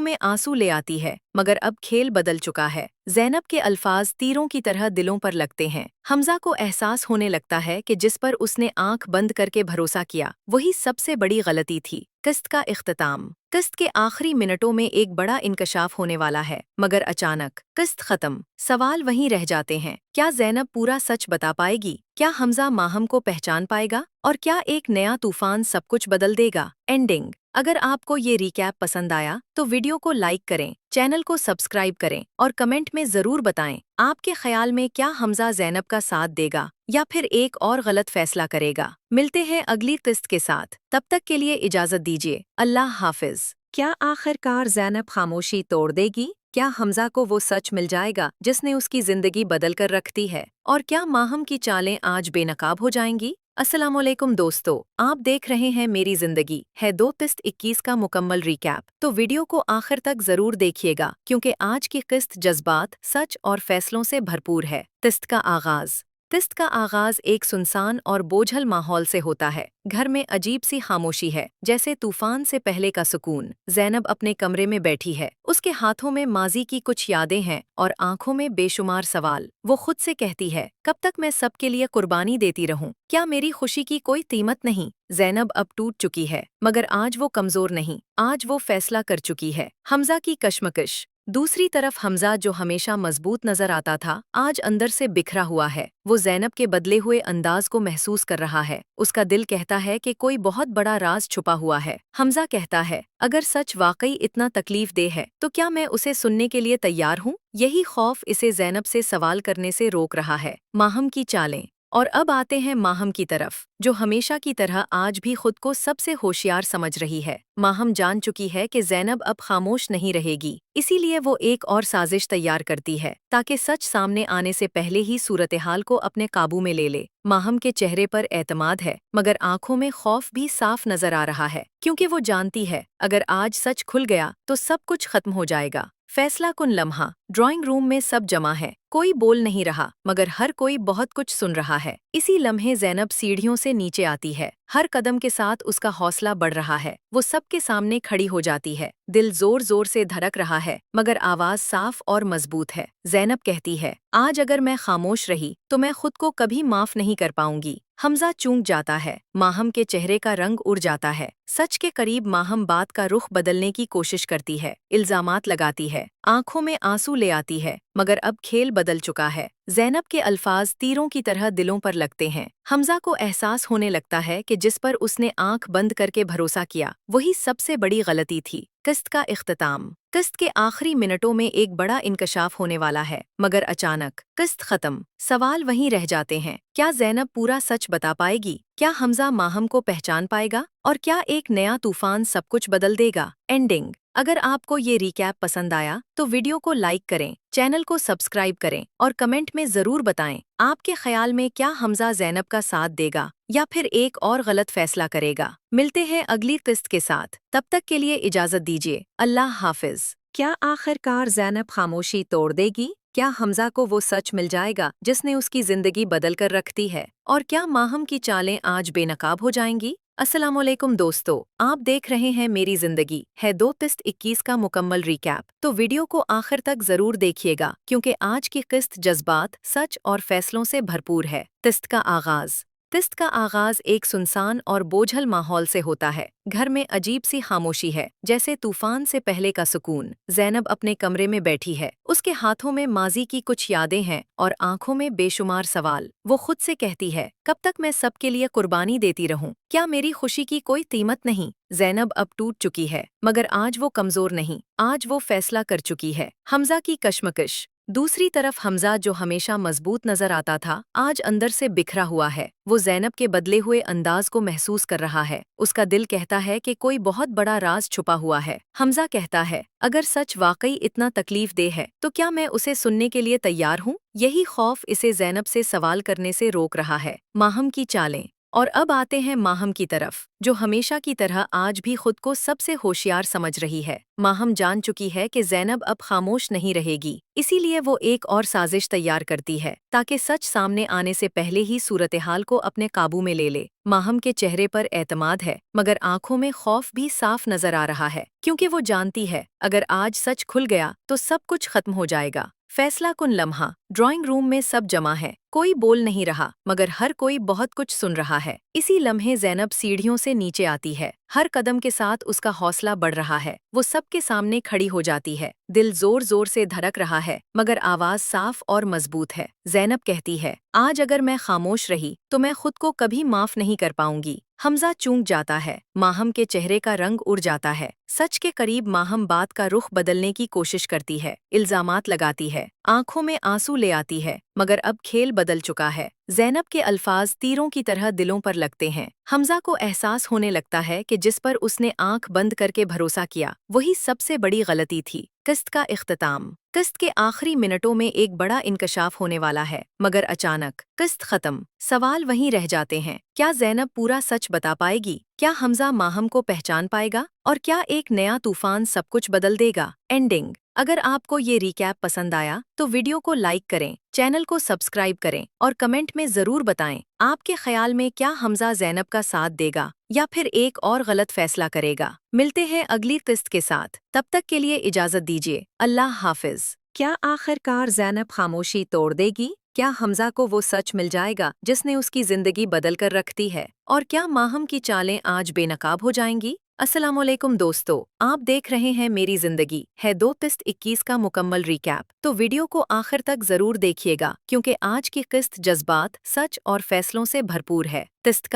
में आंसू ले आती है, मगर अब खेल बदल चुका है। ज़ैनब के अल्फाज तीरों की तरह दिलों पर लगते हैं। हमजा को एहसास होने लगता है कि जिस पर उसने आंख बंद करके भरोसा किया, वही सबसे बड़ी गलती थी। किस्त का इख्तिताम। किस्त के आखिरी मिनटों में एक बड़ा इंकशाफ होने वाला है, मगर अचानक किस्त खत्म। सवाल वहीं रह जाते हैं, क्या ज़ैनब पूरा सच बता पाएगी? क्या हमजा माहम को पहचान पाएगा? और क्या एक नया तूफान सब कुछ बदल देगा? एंडिंग। अगर आपको ये रिकैप पसंद आया तो वीडियो को लाइक करें, चैनल को सब्सक्राइब करें और कमेंट में ज़रूर बताएं आपके ख्याल में क्या हमजा ज़ैनब का साथ देगा या फिर एक और गलत फैसला करेगा। मिलते हैं अगली किस्त के साथ, तब तक के लिए इजाज़त दीजिए। अल्लाह हाफिज। क्या आखिरकार ज़ैनब खामोशी तोड़ देगी? क्या हमजा को वो सच मिल जाएगा जिसने उसकी जिंदगी बदल कर रख दी है? और क्या माहम की चालें आज बेनकाब हो जाएंगी? अस्सलामुअलैकुम दोस्तों, आप देख रहे हैं मेरी जिंदगी है 2/21 का मुकम्मल रिकैप। तो वीडियो को आखिर तक जरूर देखिएगा क्योंकि आज की किस्त जज्बात, सच और फैसलों से भरपूर है। किस्त का आगाज एक सुनसान और बोझल माहौल से होता है। घर में अजीब सी खामोशी है, जैसे तूफान से पहले का सुकून। ज़ैनब अपने कमरे में बैठी है, उसके हाथों में माजी की कुछ यादें हैं और आंखों में बेशुमार सवाल। वो खुद से कहती है, कब तक मैं सबके लिए कुर्बानी देती रहूं? क्या मेरी खुशी की कोई कीमत नहीं? ज़ैनब अब टूट चुकी है, मगर आज वो कमजोर नहीं, आज वो फैसला कर चुकी है। हमजा की कश्मकश। दूसरी तरफ हमजा, जो हमेशा मजबूत नजर आता था, आज अंदर से बिखरा हुआ है। वो ज़ैनब के बदले हुए अंदाज को महसूस कर रहा है। उसका दिल कहता है कि कोई बहुत बड़ा राज छुपा हुआ है। हमजा कहता है, अगर सच वाकई इतना तकलीफ दे है तो क्या मैं उसे सुनने के लिए तैयार हूँ? यही खौफ इसे ज़ैनब से सवाल करने से रोक रहा है। माहम की चालें। और अब आते हैं माहम की तरफ, जो हमेशा की तरह आज भी खुद को सबसे होशियार समझ रही है। माहम जान चुकी है कि ज़ैनब अब खामोश नहीं रहेगी, इसीलिए वो एक और साजिश तैयार करती है ताकि सच सामने आने से पहले ही सूरत हाल को अपने काबू में ले ले। माहम के चेहरे पर एतमाद है, मगर आंखों में खौफ भी साफ नजर आ रहा है, क्योंकि वो जानती है अगर आज सच खुल गया तो सब कुछ खत्म हो जाएगा। फैसला कुन लम्हा। ड्राइंग रूम में सब जमा है, कोई बोल नहीं रहा, मगर हर कोई बहुत कुछ सुन रहा है। इसी लम्हे ज़ैनब सीढ़ियों से नीचे आती है। हर कदम के साथ उसका हौसला बढ़ रहा है। वो सबके सामने खड़ी हो जाती है। दिल जोर जोर से धड़क रहा है, मगर आवाज साफ और मजबूत है। ज़ैनब कहती है, आज अगर मैं खामोश रही तो मैं खुद को कभी माफ नहीं कर पाऊंगी। हमजा चूक जाता है, माहम के चेहरे का रंग उड़ जाता है। सच के करीब माहम बात का रुख बदलने की कोशिश करती है, इल्जामात लगाती है, आंखों में आंसू ले आती है, मगर अब खेल बदल चुका है। ज़ैनब के अल्फाज तीरों की तरह दिलों पर लगते हैं। हमजा को एहसास होने लगता है कि जिस पर उसने आंख बंद करके भरोसा किया, वही सबसे बड़ी गलती थी। किस्त का इख्तिताम। किस्त के आखिरी मिनटों में एक बड़ा इंकशाफ होने वाला है, मगर अचानक किस्त खत्म। सवाल वहीं रह जाते हैं, क्या ज़ैनब पूरा सच बता पाएगी? क्या हमजा माहम को पहचान पाएगा? और क्या एक नया तूफान सब कुछ बदल देगा? एंडिंग। अगर आपको ये रिकैप पसंद आया तो वीडियो को लाइक करें, चैनल को सब्सक्राइब करें और कमेंट में ज़रूर बताएं आपके ख्याल में क्या हमजा ज़ैनब का साथ देगा या फिर एक और गलत फैसला करेगा। मिलते हैं अगली किस्त के साथ, तब तक के लिए इजाज़त दीजिए। अल्लाह हाफिज। क्या आखिरकार ज़ैनब खामोशी तोड़ देगी? क्या हमजा को वो सच मिल जाएगा जिसने उसकी जिंदगी बदल कर रख दी है? और क्या माहम की चालें आज बेनकाब हो जाएंगी? अस्सलामुअलैकुम दोस्तों, आप देख रहे हैं मेरी जिंदगी है 2/21 का मुकम्मल रिकैप। तो वीडियो को आखिर तक जरूर देखिएगा क्योंकि आज की किस्त जज्बात, सच और फैसलों से भरपूर है। किस्त का आगाज एक सुनसान और बोझल माहौल से होता है। घर में अजीब सी खामोशी है, जैसे तूफान से पहले का सुकून। ज़ैनब अपने कमरे में बैठी है, उसके हाथों में माजी की कुछ यादें हैं और आंखों में बेशुमार सवाल। वो खुद से कहती है, कब तक मैं सबके लिए कुर्बानी देती रहूं? क्या मेरी खुशी की कोई कीमत नहीं? ज़ैनब अब टूट चुकी है, मगर आज वो कमजोर नहीं, आज वो फैसला कर चुकी है। हमजा की कश्मकश। दूसरी तरफ हमजा, जो हमेशा मजबूत नजर आता था, आज अंदर से बिखरा हुआ है। वो ज़ैनब के बदले हुए अंदाज को महसूस कर रहा है। उसका दिल कहता है कि कोई बहुत बड़ा राज छुपा हुआ है। हमजा कहता है, अगर सच वाकई इतना तकलीफ दे है तो क्या मैं उसे सुनने के लिए तैयार हूँ? यही खौफ इसे ज़ैनब से सवाल करने से रोक रहा है। माहम की चालें। और अब आते हैं माहम की तरफ, जो हमेशा की तरह आज भी खुद को सबसे होशियार समझ रही है। माहम जान चुकी है कि ज़ैनब अब खामोश नहीं रहेगी, इसीलिए वो एक और साजिश तैयार करती है ताकि सच सामने आने से पहले ही सूरत हाल को अपने काबू में ले ले। माहम के चेहरे पर एतमाद है, मगर आंखों में खौफ भी साफ नजर आ रहा है, क्योंकि वो जानती है अगर आज सच खुल गया तो सब कुछ खत्म हो जाएगा। फैसला कुन लम्हा। ड्राइंग रूम में सब जमा है, कोई बोल नहीं रहा मगर हर कोई बहुत कुछ सुन रहा है। इसी लम्हे ज़ैनब सीढ़ियों से नीचे आती है। हर कदम के साथ उसका हौसला बढ़ रहा है। वो सबके सामने खड़ी हो जाती है। दिल जोर जोर से धड़क रहा है मगर आवाज साफ और मजबूत है। ज़ैनब कहती है, आज अगर मैं खामोश रही तो मैं खुद को कभी माफ नहीं कर पाऊंगी। हमजा चूक जाता है। माहम के चेहरे का रंग उड़ जाता है। सच के करीब माहम बात का रुख बदलने की कोशिश करती है, इल्जामात लगाती है, आंखों में आंसू ले आती है मगर अब खेल बदल चुका है। ज़ैनब के अल्फाज तीरों की तरह दिलों पर लगते हैं। हमजा को एहसास होने लगता है कि जिस पर उसने आंख बंद करके भरोसा किया वही सबसे बड़ी गलती थी। किस्त का इख्तिताम। किस्त के आखिरी मिनटों में एक बड़ा इंकशाफ होने वाला है मगर अचानक किस्त खत्म। सवाल वहीं रह जाते हैं, क्या ज़ैनब पूरा सच बता पाएगी? क्या हमजा माहम को पहचान पाएगा? और क्या एक नया तूफान सब कुछ बदल देगा? एंडिंग। अगर आपको ये रिकैप पसंद आया तो वीडियो को लाइक करें, चैनल को सब्सक्राइब करें और कमेंट में ज़रूर बताएं आपके ख्याल में क्या हमजा ज़ैनब का साथ देगा या फिर एक और गलत फैसला करेगा। मिलते हैं अगली किस्त के साथ, तब तक के लिए इजाज़त दीजिए। अल्लाह हाफिज। क्या आखिरकार ज़ैनब खामोशी तोड़ देगी? क्या हमजा को वो सच मिल जाएगा जिसने उसकी जिंदगी बदल कर रख दी है? और क्या माहम की चालें आज बेनकाब हो जाएंगी? अस्सलामुअलैकुम दोस्तों, आप देख रहे हैं मेरी जिंदगी है 2 किस्त 21 का मुकम्मल रिकैप। तो वीडियो को आखिर तक जरूर देखिएगा क्योंकि आज की किस्त जज्बात, सच और फैसलों से भरपूर है। किस्त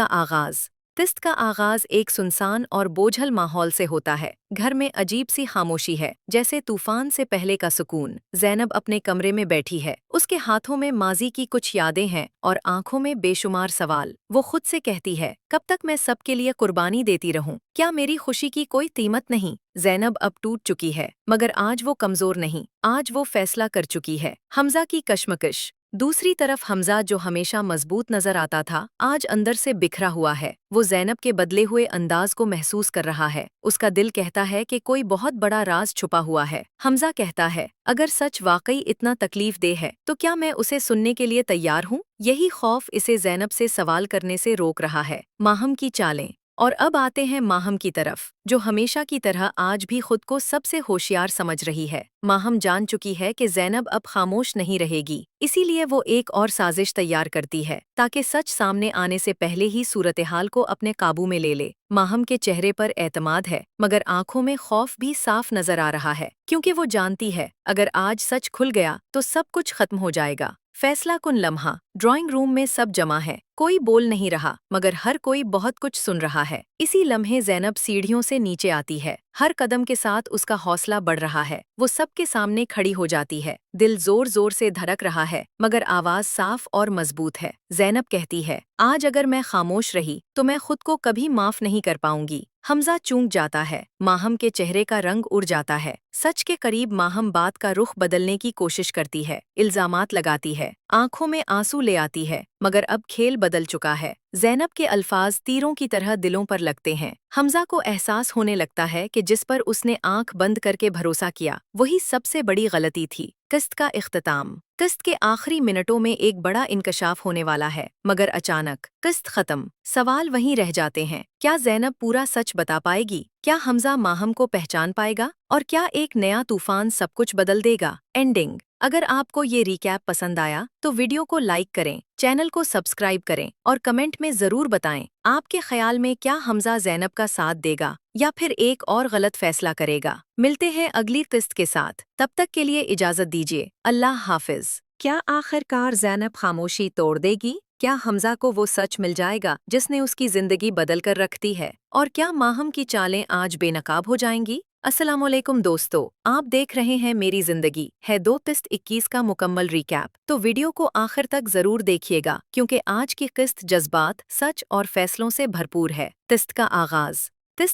का आगाज एक सुनसान और बोझल माहौल से होता है। घर में अजीब सी खामोशी है, जैसे तूफान से पहले का सुकून। ज़ैनब अपने कमरे में बैठी है, उसके हाथों में माजी की कुछ यादें हैं और आंखों में बेशुमार सवाल। वो खुद से कहती है, कब तक मैं सबके लिए कुर्बानी देती रहूं? क्या मेरी खुशी की कोई कीमत नहीं? ज़ैनब अब टूट चुकी है मगर आज वो कमजोर नहीं, आज वो फैसला कर चुकी है। हमजा की कश्मकश। दूसरी तरफ हमजा जो हमेशा मजबूत नजर आता था आज अंदर से बिखरा हुआ है। वो ज़ैनब के बदले हुए अंदाज को महसूस कर रहा है। उसका दिल कहता है कि कोई बहुत बड़ा राज छुपा हुआ है। हमजा कहता है, अगर सच वाकई इतना तकलीफ दे है तो क्या मैं उसे सुनने के लिए तैयार हूँ? यही खौफ इसे ज़ैनब से सवाल करने से रोक रहा है। माहम की चालें। और अब आते हैं माहम की तरफ, जो हमेशा की तरह आज भी खुद को सबसे होशियार समझ रही है। माहम जान चुकी है कि ज़ैनब अब खामोश नहीं रहेगी, इसीलिए वो एक और साजिश तैयार करती है ताकि सच सामने आने से पहले ही सूरत-ए-हाल को अपने काबू में ले ले। माहम के चेहरे पर एतमाद है मगर आंखों में खौफ भी साफ नजर आ रहा है क्योंकि वो जानती है अगर आज सच खुल गया तो सब कुछ खत्म हो जाएगा। फैसला कुन लम्हा। ड्राइंग रूम में सब जमा है, कोई बोल नहीं रहा मगर हर कोई बहुत कुछ सुन रहा है। इसी लम्हे ज़ैनब सीढ़ियों से नीचे आती है। हर कदम के साथ उसका हौसला बढ़ रहा है। वो सबके सामने खड़ी हो जाती है। दिल जोर जोर से धड़क रहा है मगर आवाज साफ और मजबूत है। ज़ैनब कहती है, आज अगर मैं खामोश रही तो मैं खुद को कभी माफ नहीं कर पाऊंगी। हमजा चूक जाता है। माहम के चेहरे का रंग उड़ जाता है। सच के करीब माहम बात का रुख बदलने की कोशिश करती है, इल्जामात लगाती है, आंखों में आंसू ले आती है मगर अब खेल बदल चुका है। ज़ैनब के अल्फाज तीरों की तरह दिलों पर लगते हैं। हमजा को एहसास होने लगता है कि जिस पर उसने आंख बंद करके भरोसा किया वही सबसे बड़ी गलती थी। किस्त का इख्तिताम। किस्त के आखिरी मिनटों में एक बड़ा इंकशाफ होने वाला है मगर अचानक किस्त खत्म। सवाल वहीं रह जाते हैं, क्या ज़ैनब पूरा सच बता पाएगी? क्या हमजा माहम को पहचान पाएगा? और क्या एक नया तूफान सब कुछ बदल देगा? एंडिंग। अगर आपको ये रिकैप पसंद आया तो वीडियो को लाइक करें, चैनल को सब्सक्राइब करें और कमेंट में ज़रूर बताएं आपके ख्याल में क्या हमजा ज़ैनब का साथ देगा या फिर एक और गलत फैसला करेगा। मिलते हैं अगली किस्त के साथ, तब तक के लिए इजाज़त दीजिए। अल्लाह हाफिज। क्या आखिरकार ज़ैनब खामोशी तोड़ देगी? क्या हमजा को वो सच मिल जाएगा जिसने उसकी जिंदगी बदल कर रख दी है? और क्या माहम की चालें आज बेनकाब हो जाएंगी? अस्सलामुअलैकुम दोस्तों, आप देख रहे हैं मेरी जिंदगी है 2 किस्त 21 का मुकम्मल रिकैप। तो वीडियो को आखिर तक जरूर देखिएगा क्योंकि आज की किस्त जज्बात, सच और फैसलों से भरपूर है। किस्त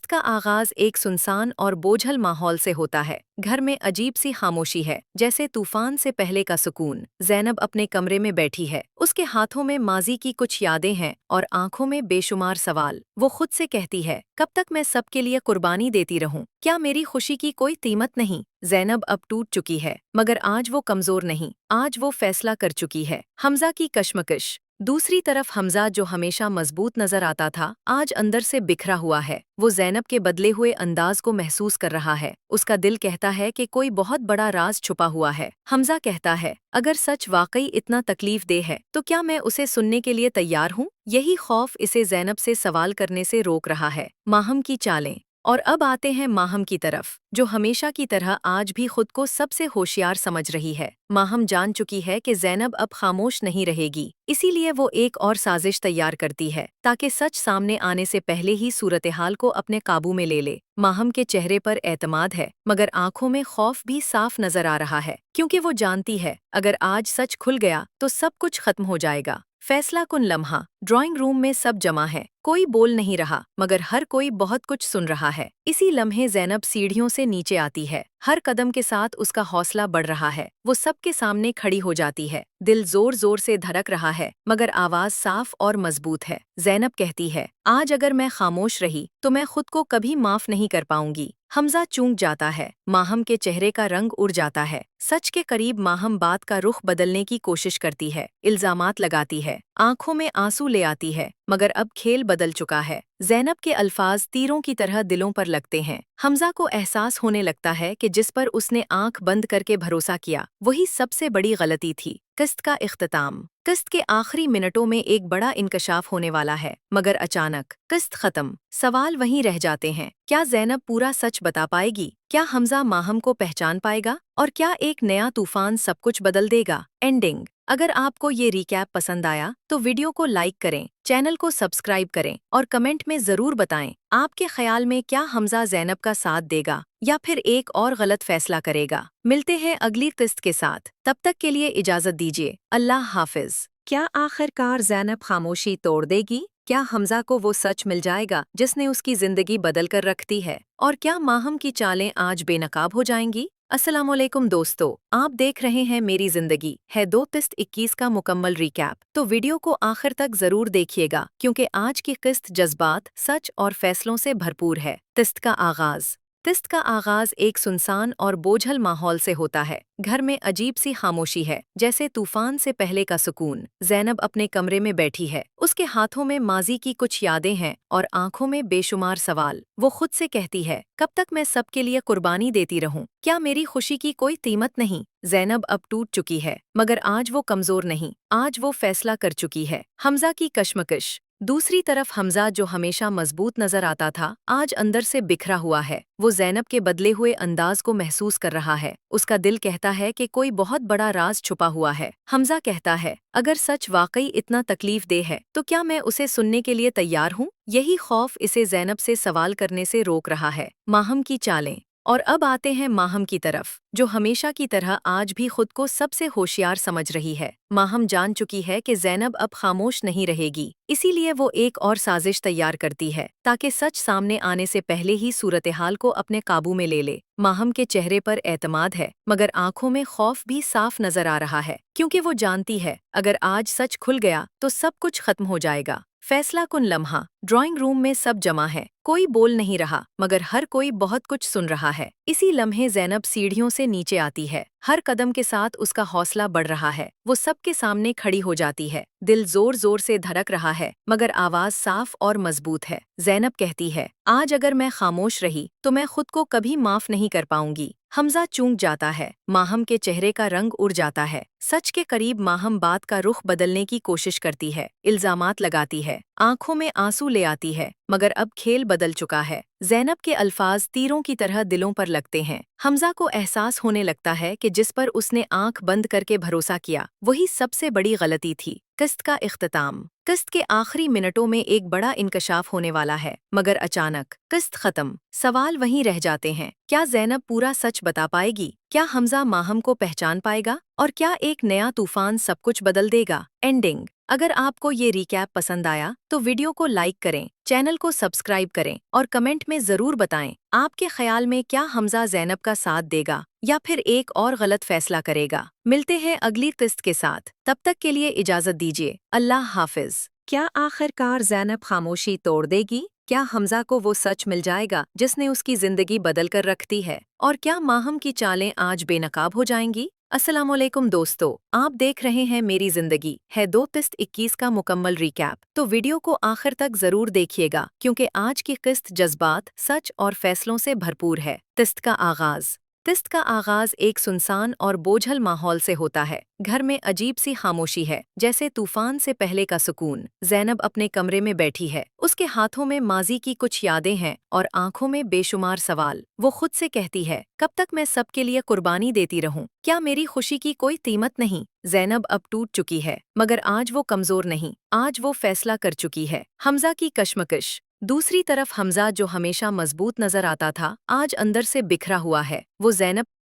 का आगाज एक सुनसान और बोझल माहौल से होता है। घर में अजीब सी खामोशी है, जैसे तूफान से पहले का सुकून। ज़ैनब अपने कमरे में बैठी है, उसके हाथों में माजी की कुछ यादें हैं और आंखों में बेशुमार सवाल। वो खुद से कहती है, कब तक मैं सबके लिए कुर्बानी देती रहूं? क्या मेरी खुशी की कोई कीमत नहीं? ज़ैनब अब टूट चुकी है मगर आज वो कमजोर नहीं, आज वो फैसला कर चुकी है। हमजा की कश्मकश। दूसरी तरफ हमजा जो हमेशा मजबूत नजर आता था आज अंदर से बिखरा हुआ है। वो ज़ैनब के बदले हुए अंदाज को महसूस कर रहा है। उसका दिल कहता है कि कोई बहुत बड़ा राज छुपा हुआ है। हमजा कहता है, अगर सच वाकई इतना तकलीफ दे है तो क्या मैं उसे सुनने के लिए तैयार हूँ? यही खौफ इसे ज़ैनब से सवाल करने से रोक रहा है। माहम की चालें। और अब आते हैं माहम की तरफ, जो हमेशा की तरह आज भी खुद को सबसे होशियार समझ रही है। माहम जान चुकी है कि ज़ैनब अब खामोश नहीं रहेगी, इसीलिए वो एक और साजिश तैयार करती है ताकि सच सामने आने से पहले ही सूरत-ए-हाल को अपने काबू में ले ले। माहम के चेहरे पर एतमाद है, मगर आंखों में खौफ भी साफ नजर आ रहा है, क्योंकि वो जानती है अगर आज सच खुल गया तो सब कुछ खत्म हो जाएगा। फैसला कुन लम्हा। ड्राइंग रूम में सब जमा है, कोई बोल नहीं रहा, मगर हर कोई बहुत कुछ सुन रहा है। इसी लम्हे ज़ैनब सीढ़ियों से नीचे आती है। हर कदम के साथ उसका हौसला बढ़ रहा है। वो सबके सामने खड़ी हो जाती है। दिल जोर जोर से धड़क रहा है, मगर आवाज साफ और मजबूत है। ज़ैनब कहती है, आज अगर मैं खामोश रही तो मैं खुद को कभी माफ नहीं कर पाऊंगी। हमजा चूक जाता है। माहम के चेहरे का रंग उड़ जाता है। सच के करीब माहम बात का रुख बदलने की कोशिश करती है, इल्जामात लगाती है, आंखों में आंसू ले आती है, मगर अब खेल बदल चुका है। ज़ैनब के अल्फाज तीरों की तरह दिलों पर लगते हैं। हमजा को एहसास होने लगता है कि जिस पर उसने आंख बंद करके भरोसा किया वही सबसे बड़ी गलती थी। किस्त का इख्तिताम। किस्त के आखिरी मिनटों में एक बड़ा इंकशाफ होने वाला है, मगर अचानक किस्त खत्म। सवाल वहीं रह जाते हैं, क्या ज़ैनब पूरा सच बता पाएगी? क्या हमजा माहम को पहचान पाएगा? और क्या एक नया तूफान सब कुछ बदल देगा? एंडिंग। अगर आपको ये रिकैप पसंद आया तो वीडियो को लाइक करें, चैनल को सब्सक्राइब करें और कमेंट में ज़रूर बताएं आपके ख्याल में क्या हमजा ज़ैनब का साथ देगा या फिर एक और गलत फैसला करेगा। मिलते हैं अगली किस्त के साथ, तब तक के लिए इजाज़त दीजिए। अल्लाह हाफिज। क्या आखिरकार ज़ैनब खामोशी तोड़ देगी? क्या हमजा को वो सच मिल जाएगा जिसने उसकी ज़िंदगी बदल कर रख दी है? और क्या माहम की चालें आज बेनकाब हो जाएंगी? अस्सलामुअलैकुम दोस्तों, आप देख रहे हैं मेरी जिंदगी है 2 किस्त 21 का मुकम्मल रिकैप। तो वीडियो को आखिर तक जरूर देखिएगा, क्योंकि आज की किस्त जज्बात, सच और फैसलों से भरपूर है। किस्त का आगाज एक सुनसान और बोझल माहौल से होता है। घर में अजीब सी खामोशी है, जैसे तूफान से पहले का सुकून। ज़ैनब अपने कमरे में बैठी है, उसके हाथों में माजी की कुछ यादें हैं और आंखों में बेशुमार सवाल। वो खुद से कहती है, कब तक मैं सबके लिए कुर्बानी देती रहूं? क्या मेरी खुशी की कोई कीमत नहीं? ज़ैनब अब टूट चुकी है, मगर आज वो कमजोर नहीं, आज वो फैसला कर चुकी है। हमजा की कश्मकश। दूसरी तरफ हमजा जो हमेशा मजबूत नजर आता था आज अंदर से बिखरा हुआ है। वो ज़ैनब के बदले हुए अंदाज को महसूस कर रहा है। उसका दिल कहता है कि कोई बहुत बड़ा राज छुपा हुआ है। हमजा कहता है, अगर सच वाकई इतना तकलीफ दे है तो क्या मैं उसे सुनने के लिए तैयार हूँ? यही खौफ इसे ज़ैनब से सवाल करने से रोक रहा है। माहम की चालें। और अब आते हैं माहम की तरफ, जो हमेशा की तरह आज भी खुद को सबसे होशियार समझ रही है। माहम जान चुकी है कि ज़ैनब अब खामोश नहीं रहेगी, इसीलिए वो एक और साजिश तैयार करती है ताकि सच सामने आने से पहले ही सूरत-ए-हाल को अपने काबू में ले ले। माहम के चेहरे पर एतमाद है, मगर आंखों में खौफ भी साफ नजर आ रहा है, क्योंकि वो जानती है अगर आज सच खुल गया तो सब कुछ खत्म हो जाएगा। फैसला कुन लम्हा। ड्राइंग रूम में सब जमा है, कोई बोल नहीं रहा, मगर हर कोई बहुत कुछ सुन रहा है। इसी लम्हे ज़ैनब सीढ़ियों से नीचे आती है। हर कदम के साथ उसका हौसला बढ़ रहा है। वो सबके सामने खड़ी हो जाती है। दिल जोर जोर से धड़क रहा है, मगर आवाज साफ और मजबूत है। ज़ैनब कहती है, आज अगर मैं खामोश रही तो मैं खुद को कभी माफ नहीं कर पाऊंगी। हमजा चूक जाता है। माहम के चेहरे का रंग उड़ जाता है। सच के करीब माहम बात का रुख बदलने की कोशिश करती है, इल्जामात लगाती है, आंखों में आंसू ले आती है, मगर अब खेल बदल चुका है। ज़ैनब के अल्फाज तीरों की तरह दिलों पर लगते हैं। हमजा को एहसास होने लगता है कि जिस पर उसने आंख बंद करके भरोसा किया वही सबसे बड़ी गलती थी। किस्त का इख्तिताम। किस्त के आखिरी मिनटों में एक बड़ा इंकशाफ होने वाला है, मगर अचानक किस्त खत्म। सवाल वहीं रह जाते हैं, क्या ज़ैनब पूरा सच बता पाएगी? क्या हमजा माहम को पहचान पाएगा? और क्या एक नया तूफान सब कुछ बदल देगा? एंडिंग। अगर आपको ये रिकैप पसंद आया तो वीडियो को लाइक करें, चैनल को सब्सक्राइब करें और कमेंट में ज़रूर बताएं आपके ख्याल में क्या हमजा ज़ैनब का साथ देगा या फिर एक और गलत फैसला करेगा। मिलते हैं अगली किस्त के साथ, तब तक के लिए इजाज़त दीजिए। अल्लाह हाफिज। क्या आखिरकार ज़ैनब खामोशी तोड़ देगी? क्या हमजा को वो सच मिल जाएगा जिसने उसकी ज़िंदगी बदल कर रख दी है? और क्या माहम की चालें आज बेनकाब हो जाएंगी? अस्सलामुअलैकुम दोस्तों, आप देख रहे हैं मेरी जिंदगी है 2 किस्त 21 का मुकम्मल रिकैप। तो वीडियो को आखिर तक जरूर देखिएगा क्योंकि आज की किस्त जज्बात, सच और फैसलों से भरपूर है। किस्त का आगाज एक सुनसान और बोझल माहौल से होता है। घर में अजीब सी खामोशी है, जैसे तूफान से पहले का सुकून। ज़ैनब अपने कमरे में बैठी है, उसके हाथों में माजी की कुछ यादें हैं और आंखों में बेशुमार सवाल। वो खुद से कहती है, कब तक मैं सबके लिए कुर्बानी देती रहूं? क्या मेरी खुशी की कोई कीमत नहीं? ज़ैनब अब टूट चुकी है, मगर आज वो कमजोर नहीं, आज वो फैसला कर चुकी है। हमजा की कश्मकश। दूसरी तरफ हमजा जो हमेशा मजबूत नजर आता था, आज अंदर से बिखरा हुआ है। वो ज़ैनब